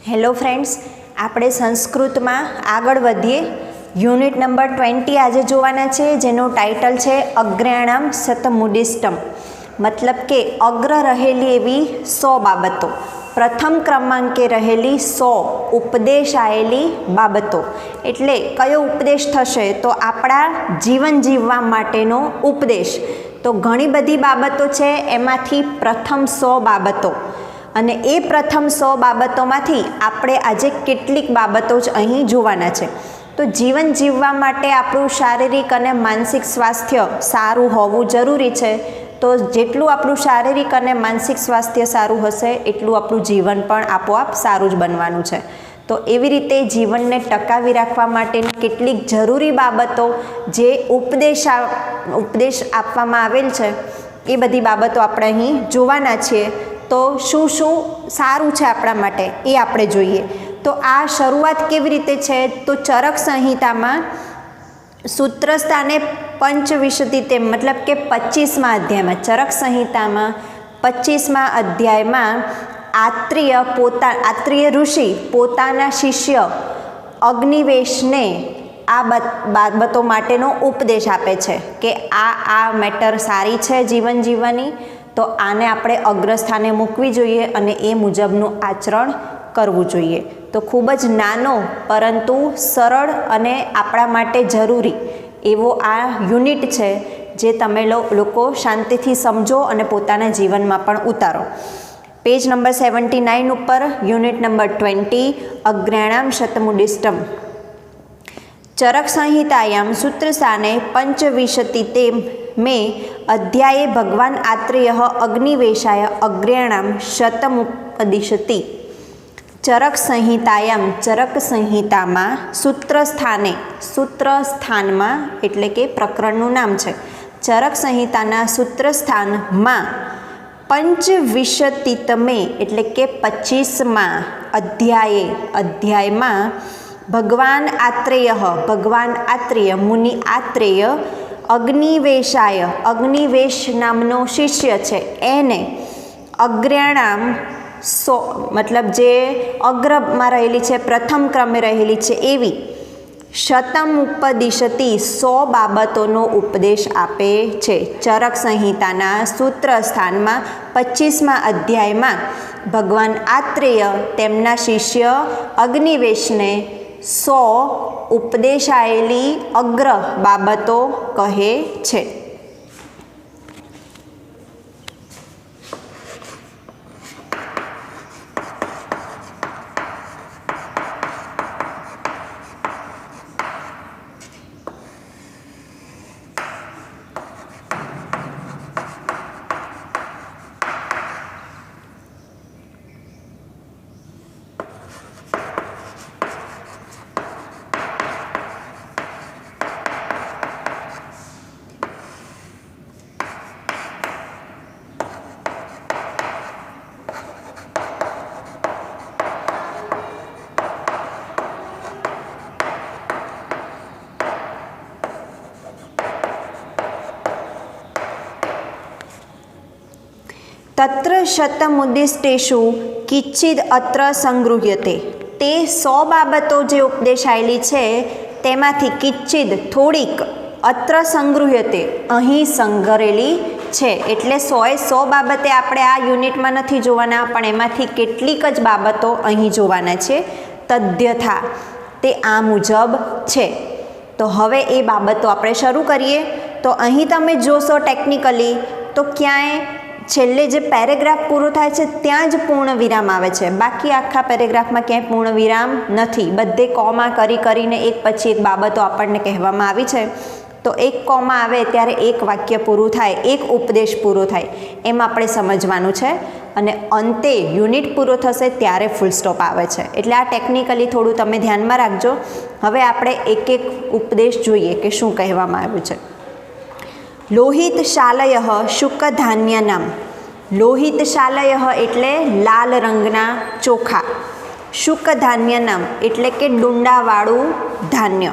Hello friends, આપણે સંસ્કૃતમાં આગળ વધીએ. યુનિટ નંબર 20 આજે જોવાના છે, જેનું ટાઇટલ છે અગ્રયાણામ શતમુડિષ્ટમ. મતલબ કે અગ્ર રહેલી એવી 100 બાબતો, પ્રથમ ક્રમાંકે રહેલી 100 ઉપદેશાયેલી બાબતો. એટલે કયો ઉપદેશ થશે? તો આપણા જીવન જીવવા માટેનો ઉપદેશ. તો ઘણી બધી બાબતો છે, એમાંથી પ્રથમ 100 બાબતો. અને એ પ્રથમ 100 બાબતોમાંથી આપણે આજે કેટલીક બાબતો જ અહીં જોવાના છે. તો જીવન જીવવા માટે આપણું શારીરિક અને માનસિક સ્વાસ્થ્ય સારું હોવું જરૂરી છે. તો જેટલું આપણું શારીરિક અને માનસિક સ્વાસ્થ્ય સારું હશે, એટલું આપણું જીવન પણ આપોઆપ સારું જ બનવાનું છે. તો એવી રીતે જીવનને ટકાવી રાખવા માટેની કેટલીક જરૂરી બાબતો જે ઉપદેશ આપવામાં આવેલ છે, એ બધી બાબતો આપણે અહીં જોવાના છીએ. તો શું શું સારું છે આપણા માટે એ આપણે જોઈએ. તો આ શરૂઆત કેવી રીતે છે? તો ચરક સંહિતામાં સૂત્ર સ્થાને પંચવિંશતિતે મતલબ કે 25મા અધ્યાયમાં, ચરક સંહિતામાં 25મા અધ્યાયમાં આત્રેય ઋષિ પોતાના શિષ્ય અગ્નિવેશને આ બાબતો માટેનો ઉપદેશ આપે છે કે આ મેટર સારી છે જીવન જીવવાની, તો આને આપણે અગ્રસ્થાને મૂકવી જોઈએ અને એ મુજબનું આચરણ કરવું જોઈએ. તો ખૂબ જ નાનો પરંતુ સરળ અને આપણા માટે જરૂરી એવો આ યુનિટ છે, જે તમે લોકો શાંતિથી સમજો અને પોતાના જીવનમાં પણ ઉતારો. પેજ નંબર 79 ઉપર યુનિટ નંબર 20 અગ્રયાણામ શતમુડિષ્ટમ. ચરક સંહિતાયામ સૂત્રસ્થાને પંચવિંશતિતે में अध्याये भगवान आत्रेय अग्निवेशाय अग्रयाणाम शतमुपदिशति. चरक संहिता में सूत्र स्थान एटले के प्रकरणનું नाम છે. चरक संहिताना सूत्र स्थान में पंचविंशतितमे एटले के 25मा अध्याय में भगवान आत्रेय मुनि आत्रेय अग्निवेश नामनो शिष्य है, एने अग्रयाणाम 100 मतलब जे अग्र में रहेली है, प्रथम क्रमे रहेली है एवी शतमुपदिशति 100 बाबतों उपदेश आपे छे. चरक संहिताना सूत्र स्थान में 25मा अध्याय में भगवान आत्रेय तेमना शिष्य अग्निवेशने 100 उपदेशाયેલી અગ્ર બાબતો કહે છે. तत्र शतमुदिष्टेषु किंचिद अत्र संगृह्यते. ते 100 बाबतो जे उपदेशाયેલી છે તેમાંથી કિંચિદ થોડીક અત્ર સંગૃહ્યતે અહીં સંગ્રહેલી છે. એટલે 100 બાબતે આપણે આ યુનિટમાં નથી જોવાના, પણ એમાંથી કેટલીક જ બાબતો અહીં જોવાના છે. તદ્યથા તે આ મુજબ છે. તો હવે એ બાબતો આપણે શરૂ કરીએ. તો અહીં તમે જોશો ટેકનિકલી તો ક્યાંય છેલ્લે જે પેરેગ્રાફ પૂરો થાય છે ત્યાં જ પૂર્ણ વિરામ આવે છે. બાકી આખા પેરેગ્રાફમાં ક્યાંય પૂર્ણ વિરામ નથી. બધે કોમા કરીને એક પછી એક બાબતો આપણને કહેવામાં આવી છે. તો એક કોમા આવે ત્યારે એક વાક્ય પૂરું થાય, એક ઉપદેશ પૂરો થાય, એમ આપણે સમજવાનું છે. અને અંતે યુનિટ પૂરો થશે ત્યારે ફૂલ સ્ટોપ આવે છે. એટલે આ ટેકનિકલી થોડું તમે ધ્યાનમાં રાખજો. હવે આપણે એક એક ઉપદેશ જોઈએ કે શું કહેવામાં આવ્યું છે. લોહિત શાલય શુકધાન્યનામ. લોહિત શાલય એટલે લાલ રંગના ચોખા. શુકધાન્યનામ એટલે કે ડુંડાવાળું ધાન્ય.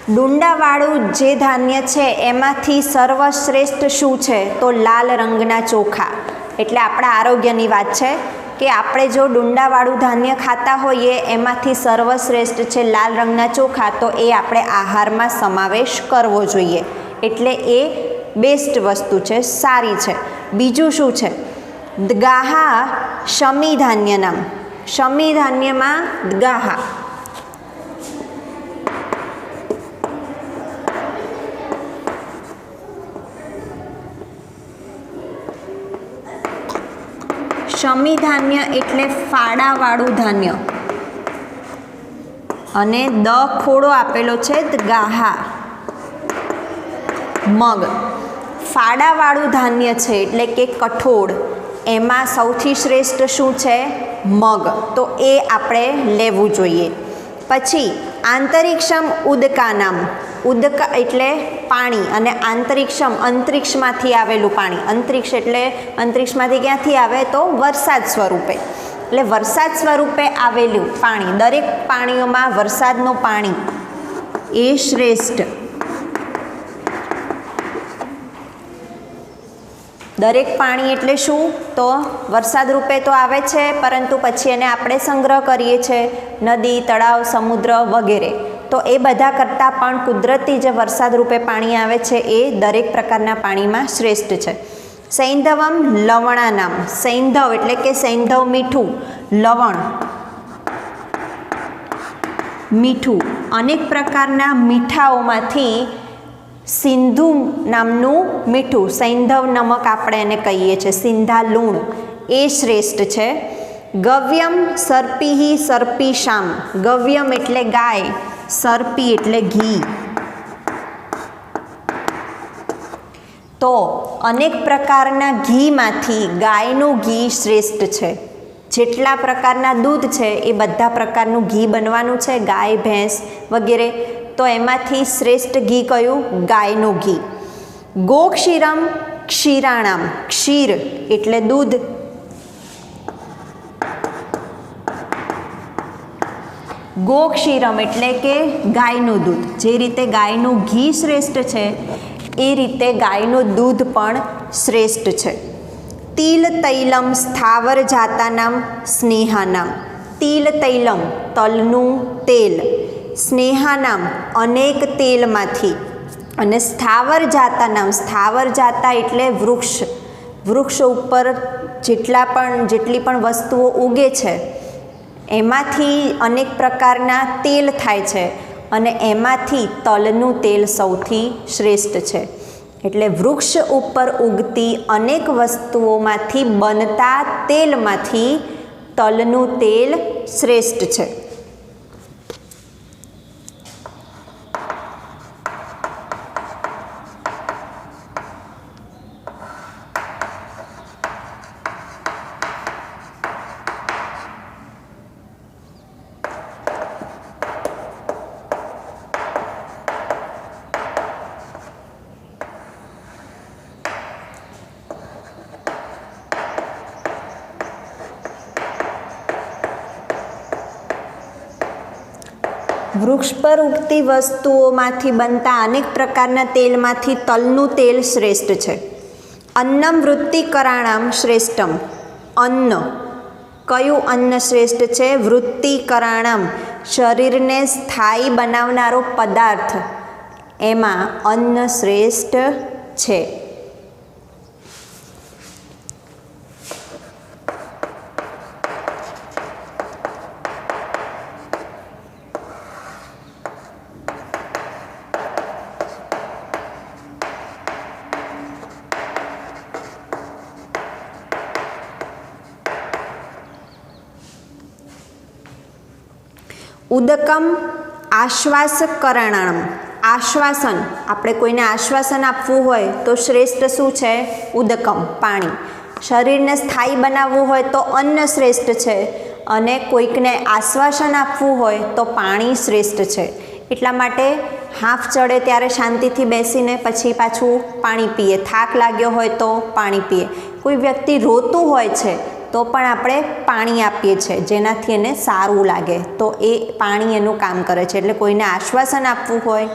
ડુંડાવાળું જે ધાન્ય છે એમાંથી સર્વશ્રેષ્ઠ શું છે? તો લાલ રંગના ચોખા. એટલે આપણા આરોગ્યની વાત છે કે આપણે જો ડુંડાવાળું ધાન્ય ખાતા હોઈએ એમાંથી સર્વશ્રેષ્ઠ છે લાલ રંગના ચોખા, તો એ આપણે આહારમાં સમાવેશ કરવો જોઈએ. એટલે એ બેસ્ટ વસ્તુ છે, સારી છે. બીજું શું છે? દ્ગાહા શમી ધાન્ય નામ. શમી ધાન્યમાં દ્ગાહા શમી ધાન્ય એટલે ફાડાવાળું ધાન્ય અને દ ખોડો આપેલો છે દ્ગાહા મગ. ફાડાવાળું ધાન્ય છે એટલે કે કઠોળ, એમાં સૌથી શ્રેષ્ઠ શું છે? મગ. તો એ આપણે લેવું જોઈએ. પછી આંતરિક્ષમ ઉદકાનામ. ઉદકા એટલે પાણી અને આંતરિક્ષમ અંતરિક્ષમાંથી આવેલું પાણી. અંતરિક્ષ એટલે અંતરિક્ષમાંથી ક્યાંથી આવે? તો વરસાદ સ્વરૂપે. એટલે વરસાદ સ્વરૂપે આવેલું પાણી, દરેક પાણીઓમાં વરસાદનું પાણી એ શ્રેષ્ઠ. દરેક પાણી એટલે શું? તો વરસાદ રૂપે તો આવે છે, પરંતુ પછી એને આપણે સંગ્રહ કરીએ છીએ નદી, તળાવ, સમુદ્ર વગેરે. તો એ બધા કરતાં પણ કુદરતી જે વરસાદ રૂપે પાણી આવે છે એ દરેક પ્રકારના પાણીમાં શ્રેષ્ઠ છે. સૈંધવમ લવણાનામ. સૈંધવ એટલે કે સૈંધવ મીઠું, લવણ મીઠું. અનેક પ્રકારના મીઠાઓમાંથી સિંધુ નામનું મીઠું, સૈંધવ નમક આપણે એને કહીએ છીએ, સિંધા લૂણ, એ શ્રેષ્ઠ છે. ગવ્યમ સર્પિહી સર્પિશામ. ગવ્યમ એટલે ગાય, સર્પી એટલે ઘી. તો અનેક પ્રકારના ઘીમાંથી ગાયનું ઘી શ્રેષ્ઠ છે. જેટલા પ્રકારના દૂધ છે એ બધા પ્રકારનું ઘી બનવાનું છે, ગાય, ભેંસ વગેરે. તો એમાંથી શ્રેષ્ઠ ઘી કયું? ગાયનું ઘી. ગોક્ષીરમ ક્ષીરાણામ. ક્ષીર એટલે દૂધ. ગોક્ષીરમ એટલે કે ગાયનું દૂધ. જે રીતે ગાયનું ઘી શ્રેષ્ઠ છે એ રીતે ગાયનું દૂધ પણ શ્રેષ્ઠ છે. તિલ તૈલમ સ્થાવર જાતાનામ સ્નેહાનામ. તિલ તૈલમ તલનું તેલ, સ્નેહાનામ અનેક તેલમાંથી, અને સ્થાવર જાતાનામ. સ્થાવર જાતા એટલે વૃક્ષ. વૃક્ષ ઉપર જેટલી પણ વસ્તુઓ ઉગે છે એમાંથી અનેક પ્રકારના તેલ થાય છે, અને એમાંથી તલનું તેલ સૌથી શ્રેષ્ઠ છે. એટલે વૃક્ષ ઉપર ઉગતી અનેક વસ્તુઓમાંથી બનતા તેલમાંથી તલનું તેલ શ્રેષ્ઠ છે. વૃક્ષ પર ઉગતી વસ્તુઓમાંથી બનતા અનેક પ્રકારના તેલમાંથી તલનું તેલ શ્રેષ્ઠ છે. અન્નમ વૃત્તિકરાણામ શ્રેષ્ઠમ. અન્ન, કયું અન્ન શ્રેષ્ઠ છે? વૃત્તિકરાણામ, શરીરને સ્થાયી બનાવનારો પદાર્થ, એમાં અન્ન શ્રેષ્ઠ છે. ઉદકમ આશ્વાસકરણામ. આશ્વાસન, આપણે કોઈને આશ્વાસન આપવું હોય તો શ્રેષ્ઠ શું છે? ઉદકમ, પાણી. શરીરને સ્થાયી બનાવવું હોય તો અન્ન શ્રેષ્ઠ છે, અને કોઈકને આશ્વાસન આપવું હોય તો પાણી શ્રેષ્ઠ છે. એટલા માટે હાંફ ચડે ત્યારે શાંતિથી બેસીને પછી પાછું પાણી પીએ. થાક લાગ્યો હોય તો પાણી પીએ. કોઈ વ્યક્તિ રોતું હોય છે તો પણ આપણે પાણી આપીએ છીએ, જેનાથી એને સારું લાગે. તો એ પાણી એનું કામ કરે છે. એટલે કોઈને આશ્વાસન આપવું હોય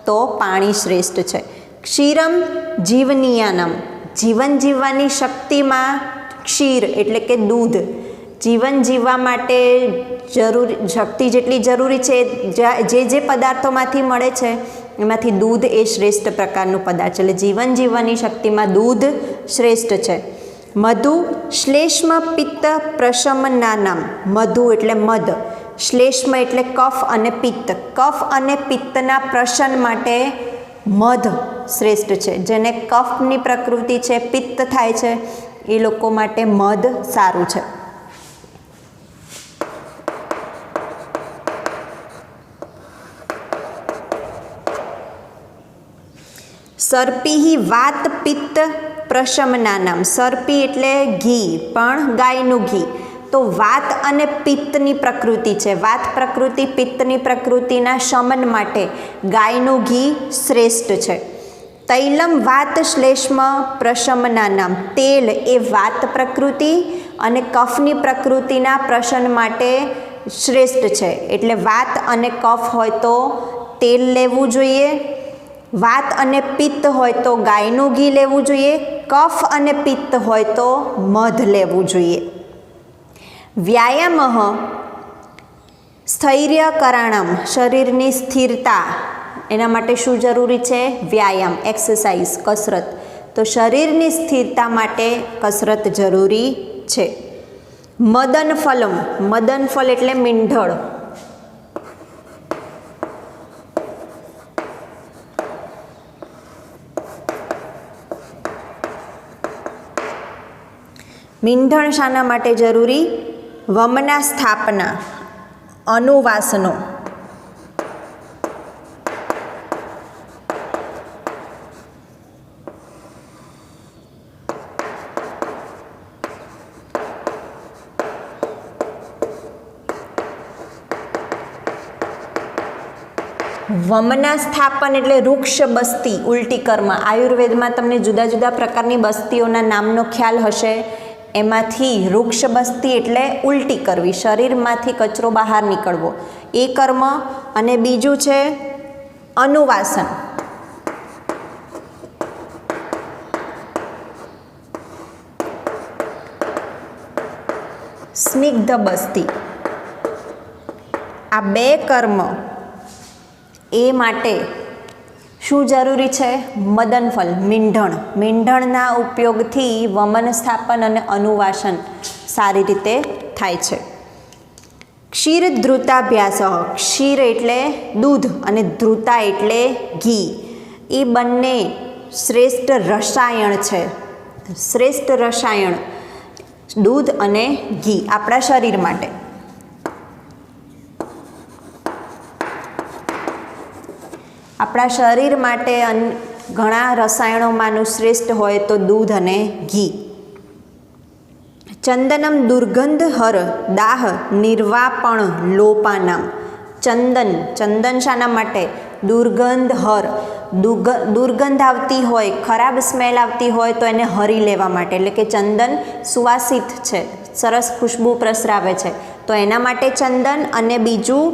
તો પાણી શ્રેષ્ઠ છે. ક્ષીરમ જીવનીયાનમ, જીવન જીવવાની શક્તિમાં ક્ષીર એટલે કે દૂધ, જીવન જીવવા માટે જરૂરી શક્તિ જેટલી જરૂરી છે જે પદાર્થોમાંથી મળે છે એમાંથી દૂધ એ શ્રેષ્ઠ પ્રકારનું પદાર્થ છે. એટલે જીવન જીવવાની શક્તિમાં દૂધ શ્રેષ્ઠ છે. મધુ શ્લેષ્મ પિત્ત પ્રશમનાનામ, મધુ એટલે મધ, શ્લેષ્મ એટલે કફ અને પિત્ત, કફ અને પિત્તના પ્રશન માટે મધ શ્રેષ્ઠ છે. જેને કફની પ્રકૃતિ છે, પિત્ત થાય છે, એ લોકો માટે મધ સારું છે. સર્પી વાત પિત્ત પ્રશમનાનામ, સર્પી એટલે ઘી પણ ગાયનું ઘી, તો વાત અને પિત્તની પ્રકૃતિ છે, વાત પ્રકૃતિ પિત્તની પ્રકૃતિના શમન માટે ગાયનું ઘી શ્રેષ્ઠ છે. તૈલમ વાત શ્લેષ્મ પ્રશમનાનામ, તેલ એ વાત પ્રકૃતિ અને કફની પ્રકૃતિના પ્રશન માટે શ્રેષ્ઠ છે. એટલે વાત અને કફ હોય તો તેલ લેવું જોઈએ, વાત અને પિત્ત હોય તો ગાયનું ઘી લેવું જોઈએ, કફ અને પિત્ત હોય તો મધ લેવું જોઈએ. વ્યાયામ સ્થૈર્યકરાણમ, શરીરની સ્થિરતા, એના માટે શું જરૂરી છે? વ્યાયામ, એક્સરસાઇઝ, કસરત. તો શરીરની સ્થિરતા માટે કસરત જરૂરી છે. મદન ફલમ, મદન ફલ એટલે મીંઢળ, મીંઢણ શાના માટે જરૂરી? વમના સ્થાપના, અનુવાસનો. વમના સ્થાપન એટલે વૃક્ષ બસ્તી, ઉલટી કર્મ. આયુર્વેદમાં તમને જુદા જુદા પ્રકારની બસ્તીઓના નામનો ખ્યાલ હશે. એમાંથી વૃક્ષ બસ્તી એટલે ઉલટી કરવી, શરીરમાંથી કચરો બહાર નીકળવો, એ કર્મ. અને બીજું છે અનુવાસન, સ્નિગ્ધ બસ્તી. આ બે કર્મ એ માટે શું જરૂરી છે? મદનફલ, મીંઢણ. મીંઢણના ઉપયોગથી વમન સ્થાપન અને અનુવાસન સારી રીતે થાય છે. ક્ષીર ધૃતાભ્યાસ, ક્ષીર એટલે દૂધ અને ધૃતા એટલે ઘી, એ બંને શ્રેષ્ઠ રસાયણ છે. શ્રેષ્ઠ રસાયણ દૂધ અને ઘી આપણા શરીર માટે. આપણા શરીર માટે ઘણા રસાયણોમાંનું શ્રેષ્ઠ હોય તો દૂધ અને ઘી. ચંદનમ દુર્ગંધ હર દાહ નિર્વાપણ લોપાનામ, ચંદન, ચંદન શાના માટે? દુર્ગંધ હર, દુર્ગંધ આવતી હોય, ખરાબ સ્મેલ આવતી હોય તો એને હરી લેવા માટે. એટલે કે ચંદન સુવાસિત છે, સરસ ખુશ્બુ પ્રસરાવે છે, તો એના માટે ચંદન. અને બીજું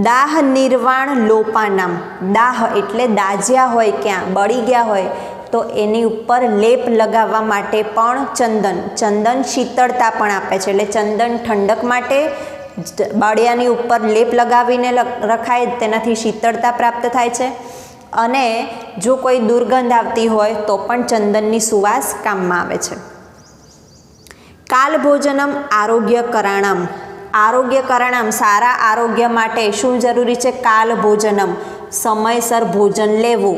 દાહ નિર્વાણ લોપાનામ, દાહ એટલે દાઝ્યા હોય, ક્યાં બળી ગયા હોય તો એની ઉપર લેપ લગાવવા માટે પણ ચંદન. ચંદન શીતળતા પણ આપે છે, એટલે ચંદન ઠંડક માટે બળિયાની ઉપર લેપ લગાવીને રખાય, તેનાથી શીતળતા પ્રાપ્ત થાય છે. અને જો કોઈ દુર્ગંધ આવતી હોય તો પણ ચંદનની સુવાસ કામમાં આવે છે. કાલ ભોજનમ આરોગ્ય કરાણમ, આરોગ્ય કરાણમ, સારા આરોગ્ય માટે શું જરૂરી છે? કાલ ભોજનમ, સમયસર ભોજન લેવું.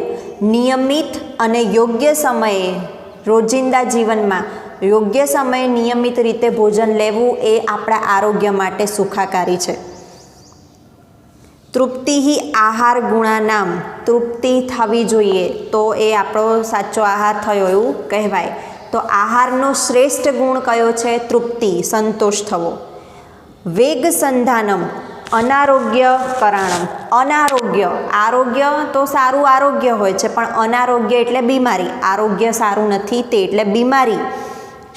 નિયમિત અને યોગ્ય સમયે, રોજિંદા જીવનમાં યોગ્ય સમયે નિયમિત રીતે ભોજન લેવું એ આપણા આરોગ્ય માટે સુખાકારી છે. તૃપ્તિ આહાર ગુણાનામ, તૃપ્તિ થવી જોઈએ તો એ આપણો સાચો આહાર થયો એવું કહેવાય. તો આહારનો શ્રેષ્ઠ ગુણ કયો છે? તૃપ્તિ, સંતોષ થવો. વેગ સંધાનમ, અનારોગ્ય કરાણમ, અનારોગ્ય, આરોગ્ય તો સારું આરોગ્ય હોય છે પણ અનારોગ્ય એટલે બીમારી, આરોગ્ય સારું નથી તે એટલે બીમારી.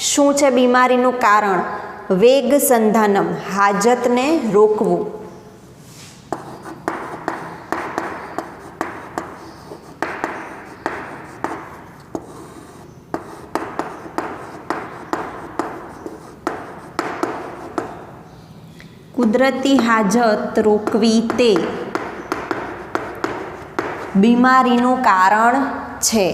શું છે બીમારીનું કારણ? વેગ સંધાનમ, હાજતને રોકવું. કુદરતી હાજત રોકવી તે બીમારીનું કારણ છે.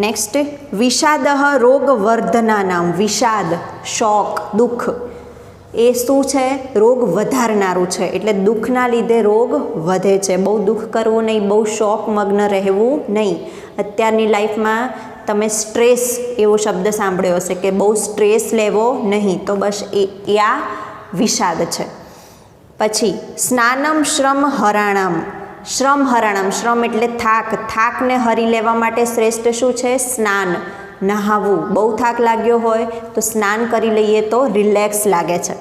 નેક્સ્ટ, વિષાદઃ રોગ વર્ધનાનામ. વિષાદ, શોક, દુઃખ એ શું છે? રોગ વધારનારું છે. એટલે દુઃખના લીધે રોગ વધે છે. બહુ દુઃખ કરવું નહીં, બહુ શોકમગ્ન રહેવું નહીં. અત્યારની લાઈફમાં તમે સ્ટ્રેસ એવો શબ્દ સાંભળ્યો હશે કે બહુ સ્ટ્રેસ લેવો નહીં, તો બસ એ આ વિષાદ છે. પછી સ્નાનમ શ્રમ હરાણામ. શ્રમ હરાણામ, શ્રમ એટલે થાક. થાકને હરી લેવા માટે શ્રેષ્ઠ શું છે? સ્નાન, નહાવું. બહુ થાક લાગ્યો હોય તો સ્નાન કરી લઈએ તો રિલેક્સ લાગે છે.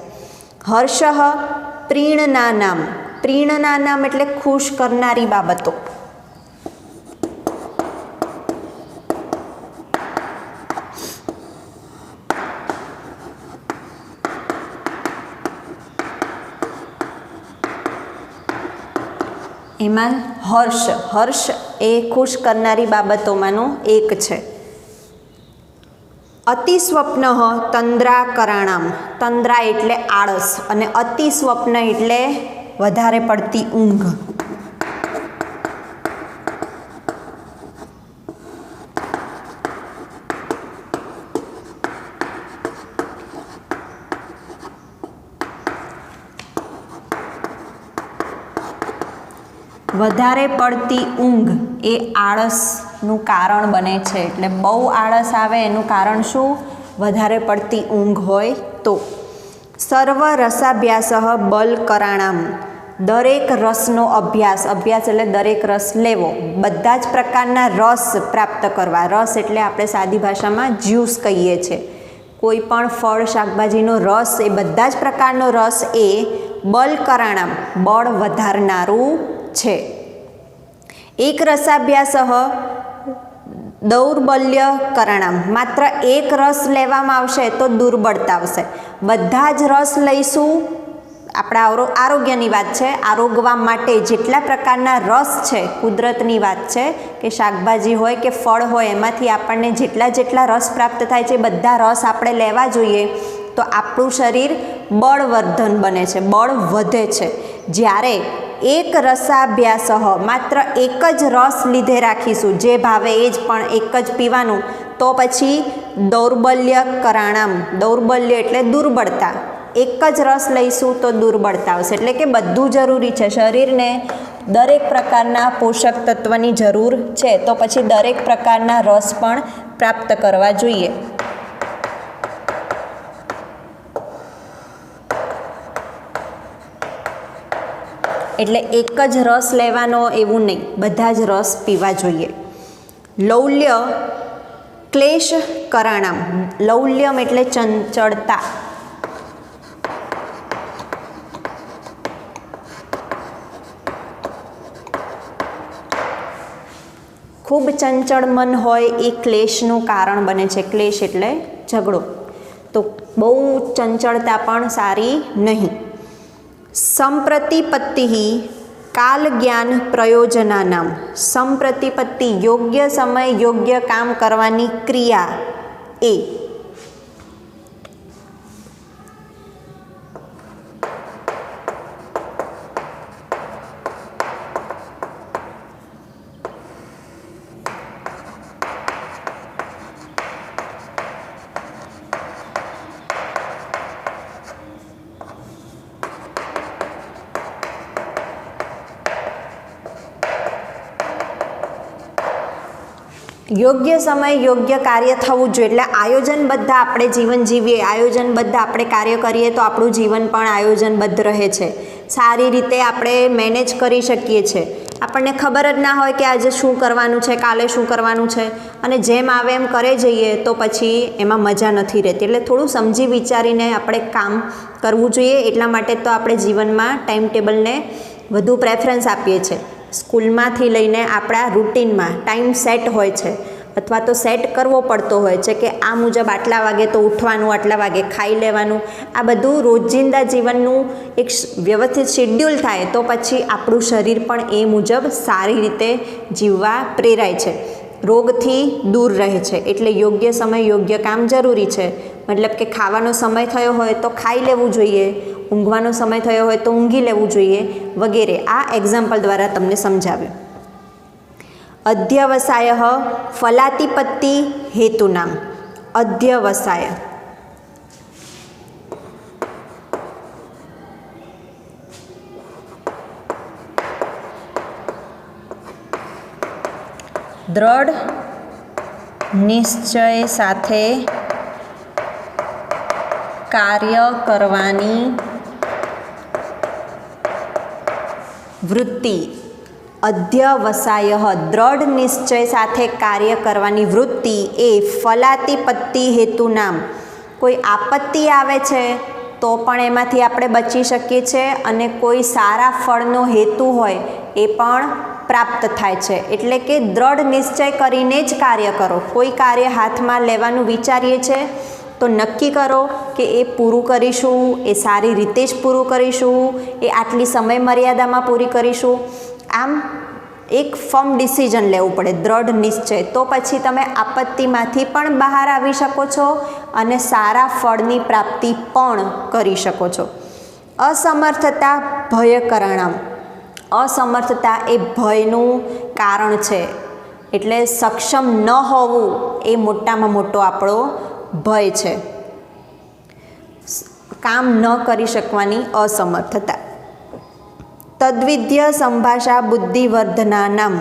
હર્ષઃ પ્રીણનાનામ. પ્રીણનાનામ એટલે ખુશ કરનારી બાબતો. એમાં હર્ષ એ ખુશ કરનારી બાબતોમાંનું એક છે. અતિસ્વપ્ન તંદ્રાકરાણામ. તંદ્રા એટલે આળસ અને અતિસ્વપ્ન એટલે વધારે પડતી ઊંઘ. વધારે પડતી ઊંઘ એ આળસનું કારણ બને છે. એટલે બહુ આળસ આવે એનું કારણ શું? વધારે પડતી ઊંઘ હોય તો. સર્વ રસાભ્યાસ બલકરાણામ. દરેક રસનો અભ્યાસ. અભ્યાસ એટલે દરેક રસ લેવો. બધા જ પ્રકારના રસ પ્રાપ્ત કરવા. રસ એટલે આપણે સાદી ભાષામાં જ્યુસ કહીએ છીએ. કોઈ પણ ફળ શાકભાજીનો રસ, એ બધા જ પ્રકારનો રસ એ બલકરાણામ, બળ વધારનારું છે. એક રસાભ્યાસ દૌર્બલ્ય કરણામ. માત્ર એક રસ લેવામાં આવશે તો દુર્બળતા આવશે. બધા જ રસ લઈશું, આપણા આરોગ્યની વાત છે, આરોગવા માટે જેટલા પ્રકારના રસ છે, કુદરતની વાત છે કે શાકભાજી હોય કે ફળ હોય, એમાંથી આપણને જેટલા રસ પ્રાપ્ત થાય છે બધા રસ આપણે લેવા જોઈએ તો આપણું શરીર બળવર્ધન બને છે, બળ વધે છે. જ્યારે એક રસાભ્યાસ, માત્ર એક જ રસ લીધે રાખીશું, જે ભાવે એ જ પણ એક જ પીવાનું, તો પછી દૌર્બલ્ય કરાણામ. દૌર્બલ્ય એટલે દુર્બળતા. એક જ રસ લઈશું તો દુર્બળતા આવશે. એટલે કે બધું જરૂરી છે. શરીરને દરેક પ્રકારના પોષક તત્વની જરૂર છે, તો પછી દરેક પ્રકારના રસ પણ પ્રાપ્ત કરવા જોઈએ. એટલે એક જ રસ લેવાનો એવું નહીં, બધા જ રસ પીવા જોઈએ. લૌલ્ય ક્લેશ કરાણામ. લૌલ્યમ એટલે ચંચળતા. ખૂબ ચંચળ મન હોય એ ક્લેશનું કારણ બને છે. ક્લેશ એટલે ઝઘડો. તો બહુ ચંચળતા પણ સારી નહીં. સંપ્રતિપત્તિ કાલ જ્ઞાન પ્રયોજનાનામ. સંપ્રતિપત્તિ યોગ્ય સમય યોગ્ય કામ કરવાની ક્રિયા એ. યોગ્ય સમય યોગ્ય કાર્ય થવું જોઈએ. એટલે આયોજનબદ્ધ આપણે જીવન જીવીએ, આયોજનબદ્ધ આપણે કાર્ય કરીએ તો આપણું જીવન પણ આયોજનબદ્ધ રહે છે. સારી રીતે આપણે મેનેજ કરી શકીએ છીએ. આપણને ખબર જ ના હોય કે આજે શું કરવાનું છે, કાલે શું કરવાનું છે, અને જેમ આવે એમ કરે જઈએ તો પછી એમાં મજા નથી રહેતી. એટલે થોડું સમજી વિચારીને આપણે કામ કરવું જોઈએ. એટલા માટે તો આપણે જીવનમાં ટાઈમ ટેબલને વધુ પ્રેફરન્સ આપીએ છીએ. સ્કૂલમાંથી લઈને આપણા રૂટીનમાં ટાઈમ સેટ હોય છે, અથવા તો સેટ કરવો પડતો હોય છે કે આ મુજબ આટલા વાગે તો ઉઠવાનું, આટલા વાગે ખાઈ લેવાનું. આ બધું રોજિંદા જીવનનું એક વ્યવસ્થિત શેડ્યુલ થાય તો પછી આપણું શરીર પણ એ મુજબ સારી રીતે જીવવા પ્રેરાય છે. રોગથી દૂર રહે છે. એટલે યોગ્ય સમય યોગ્ય કામ જરૂરી છે. મતલબ કે ખાવાનો સમય થયો હોય તો ખાઈ લેવું જોઈએ, ઊંઘવાનો સમય થયો હોય તો ઊંઘી લેવું જોઈએ વગેરે. આ એક્ઝામ્પલ દ્વારા તમને સમજાવ્યું. અધ્યવસાય ફલાતિપત્તિ હેતુનામ. અધ્યવસાય દ્રઢ નિશ્ચય સાથે કાર્ય કરવાની વૃત્તિ. અધ્યવસાય દ્રઢ નિશ્ચય સાથે કાર્ય કરવાની વૃત્તિ એ ફલાતિપત્તિ હેતુનામ. કોઈ આપત્તિ આવે છે તો પણ એમાંથી આપણે બચી શકીએ છીએ અને કોઈ સારા ફળનો હેતુ હોય એ પણ પ્રાપ્ત થાય છે. એટલે કે દ્રઢ નિશ્ચય કરીને જ કાર્ય કરો. કોઈ કાર્ય હાથમાં લેવાનું વિચારીએ છીએ તો નક્કી કરો કે એ પૂરું કરીશું, એ સારી રીતે જ પૂરું કરીશું, એ આટલી સમય મર્યાદામાં પૂરી કરીશું. આમ એક ફર્મ ડિસિઝન લેવું પડે, દ્રઢ નિશ્ચય. તો પછી તમે આપત્તિમાંથી પણ બહાર આવી શકો છો અને સારા ફળની પ્રાપ્તિ પણ કરી શકો છો. અસમર્થતા ભયકરણમ. અસમર્થતા એ ભયનું કારણ છે. એટલે સક્ષમ ન હોવું એ મોટામાં મોટો આપણો ભય છે. કામ ન કરી શકવાની અસમર્થતા. તદ્વિધ્ય સંભાષા બુદ્ધિવર્ધનાનામ.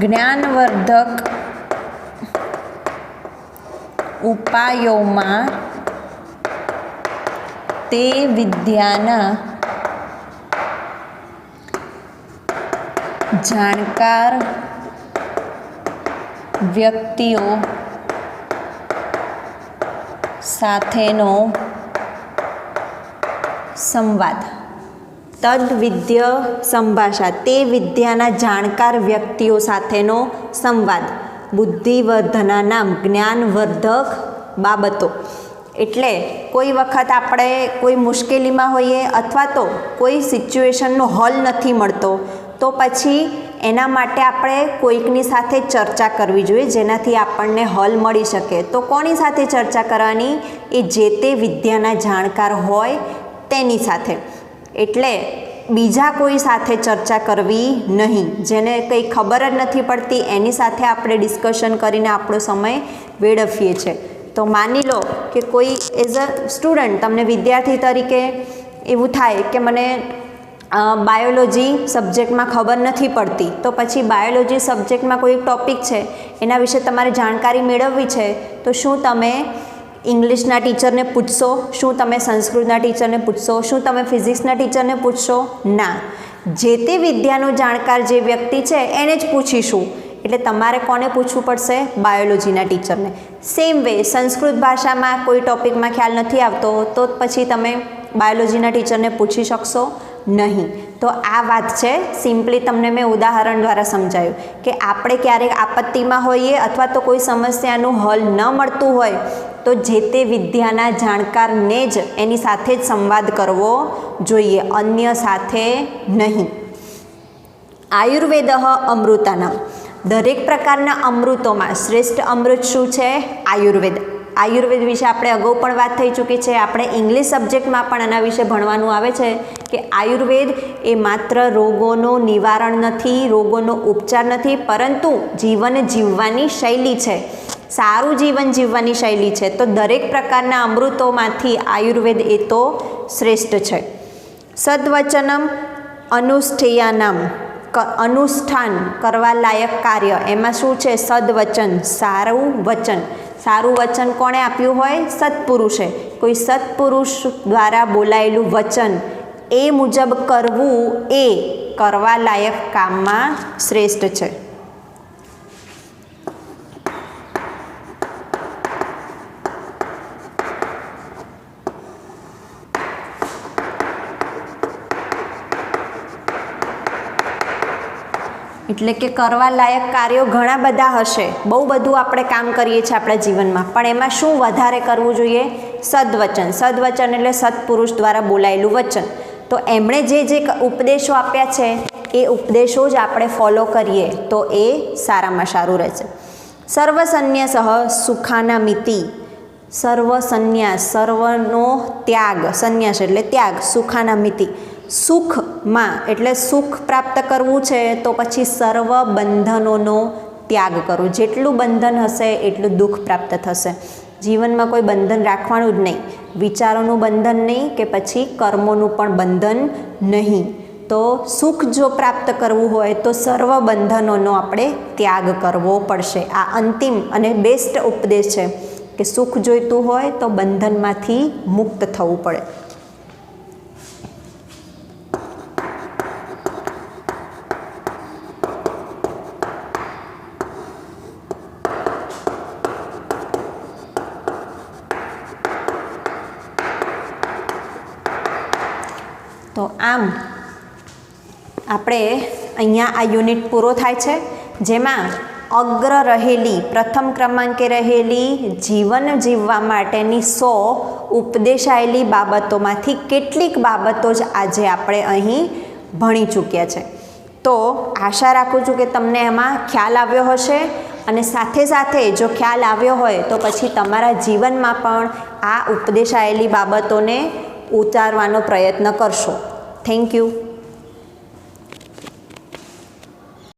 જ્ઞાનવર્ધક ઉપાયોમાં તે વિદ્યાના જાણકાર વ્યક્તિઓ સાથેનો સંવાદ. તદ્વિદ્ય સંભાષા તે વિદ્યાના જાણકાર વ્યક્તિઓ સાથેનો સંવાદ. બુદ્ધિવર્ધનાનામ જ્ઞાનવર્ધક બાબતો. એટલે કોઈ વખત આપણે કોઈ મુશ્કેલીમાં હોઈએ અથવા તો કોઈ સિચ્યુએશનનો હલ નથી મળતો તો પછી એના માટે આપણે કોઈકની સાથે ચર્ચા કરવી જોઈએ જેનાથી આપણને હલ મળી શકે. તો કોની સાથે ચર્ચા કરવાની? એ જે તે વિદ્યાના જાણકાર હોય તેની સાથે. એટલે બીજા કોઈ સાથે ચર્ચા કરવી નહીં. જેને કંઈ ખબર જ નથી પડતી એની સાથે આપણે ડિસ્કશન કરીને આપણો સમય વેડફીએ છીએ. તો માની લો કે કોઈ એઝ અ સ્ટુડન્ટ, તમને વિદ્યાર્થી તરીકે એવું થાય કે મને બાયોલોજી સબ્જેક્ટમાં ખબર નથી પડતી, તો પછી બાયોલોજી સબ્જેક્ટમાં કોઈ ટૉપિક છે એના વિશે તમારે જાણકારી મેળવવી છે, તો શું તમે ઇંગ્લિશના ટીચરને પૂછશો? શું તમે સંસ્કૃતના ટીચરને પૂછશો? શું તમે ફિઝિક્સના ટીચરને પૂછશો? ના. જે તે વિદ્યાનો જાણકાર જે વ્યક્તિ છે એને જ પૂછીશું. એટલે તમારે કોને પૂછવું પડશે? બાયોલોજીના ટીચરને. સેમ વે સંસ્કૃત ભાષામાં કોઈ ટૉપિકમાં ખ્યાલ નથી આવતો તો પછી તમે બાયોલોજીના ટીચરને પૂછી શકશો નહીં. તો આ વાત છે, સિમ્પલી તમને મેં ઉદાહરણ દ્વારા સમજાયું કે આપણે ક્યારેક આપત્તિમાં હોઈએ અથવા તો કોઈ સમસ્યાનું હલ ન મળતું હોય તો જે તે વિદ્યાના જાણકારને જ એની સાથે જ સંવાદ કરવો જોઈએ, અન્ય સાથે નહીં. આયુર્વેદ અમૃતાનામ. દરેક પ્રકારના અમૃતોમાં શ્રેષ્ઠ અમૃત શું છે? આયુર્વેદ. આયુર્વેદ વિશે આપણે અગાઉ પણ વાત થઈ ચૂકી છે. આપણે ઇંગ્લિશ સબ્જેક્ટમાં પણ આના વિશે ભણવાનું આવે છે કે આયુર્વેદ એ માત્ર રોગોનું નિવારણ નથી, રોગોનો ઉપચાર નથી, પરંતુ જીવન જીવવાની શૈલી છે, સારું જીવન જીવવાની શૈલી છે. તો દરેક પ્રકારના અમૃતોમાંથી આયુર્વેદ એ તો શ્રેષ્ઠ છે. સદ્વચનમ અનુષ્ઠેયાનામ. અનુષ્ઠાન કરવા લાયક કાર્ય એમાં શું છે? સદ્વચન, સારું વચન. સારું વચન કોણે આપ્યું હોય? સત્પુરુષે. કોઈ સત્પુરુષ દ્વારા બોલાયેલું વચન એ મુજબ કરવું એ કરવા લાયક કામમાં શ્રેષ્ઠ છે. એટલે કે કરવા લાયક કાર્યો ઘણા બધા હશે, બહુ બધું આપણે કામ કરીએ છીએ આપણા જીવનમાં, પણ એમાં શું વધારે કરવું જોઈએ? સદવચન. સદવચન એટલે સત્પુરુષ દ્વારા બોલાયેલું વચન. તો એમણે જે ઉપદેશો આપ્યા છે એ ઉપદેશો જ આપણે ફોલો કરીએ તો એ સારામાં સારું રહેશે. સર્વસન્યાસ સુખાના મિતિ. સર્વસન્યાસ, સર્વનો ત્યાગ, સંન્યાસ એટલે ત્યાગ, સુખાના મિતિ. સુખમાં એટલે સુખ પ્રાપ્ત કરવું છે તો પછી સર્વ બંધનોનો ત્યાગ કરવો. જેટલું બંધન હશે એટલું દુઃખ પ્રાપ્ત થશે. જીવનમાં કોઈ બંધન રાખવાનું જ નહીં, વિચારોનું બંધન નહીં કે પછી કર્મોનું પણ બંધન નહીં. તો સુખ જો પ્રાપ્ત કરવું હોય તો સર્વ બંધનોનો આપણે ત્યાગ કરવો પડશે. આ અંતિમ અને બેસ્ટ ઉપદેશ છે કે સુખ જોઈતું હોય તો બંધનમાંથી મુક્ત થવું પડે. તો આમ આપણે અહીંયા આ યુનિટ પૂરો થાય છે, જેમાં અગ્ર રહેલી, પ્રથમ ક્રમાંકે રહેલી જીવન જીવવા માટેની 100 ઉપદેશાયેલી બાબતોમાંથી કેટલીક બાબતો જ આજે આપણે અહીં ભણી ચૂક્યા છે. તો આશા રાખું છું કે તમને એમાં ખ્યાલ આવ્યો હશે, અને સાથે સાથે જો ખ્યાલ આવ્યો હોય તો પછી તમારા જીવનમાં પણ આ ઉપદેશાયેલી બાબતોને ઉતારવાનો પ્રયત્ન કરશો. Thank you.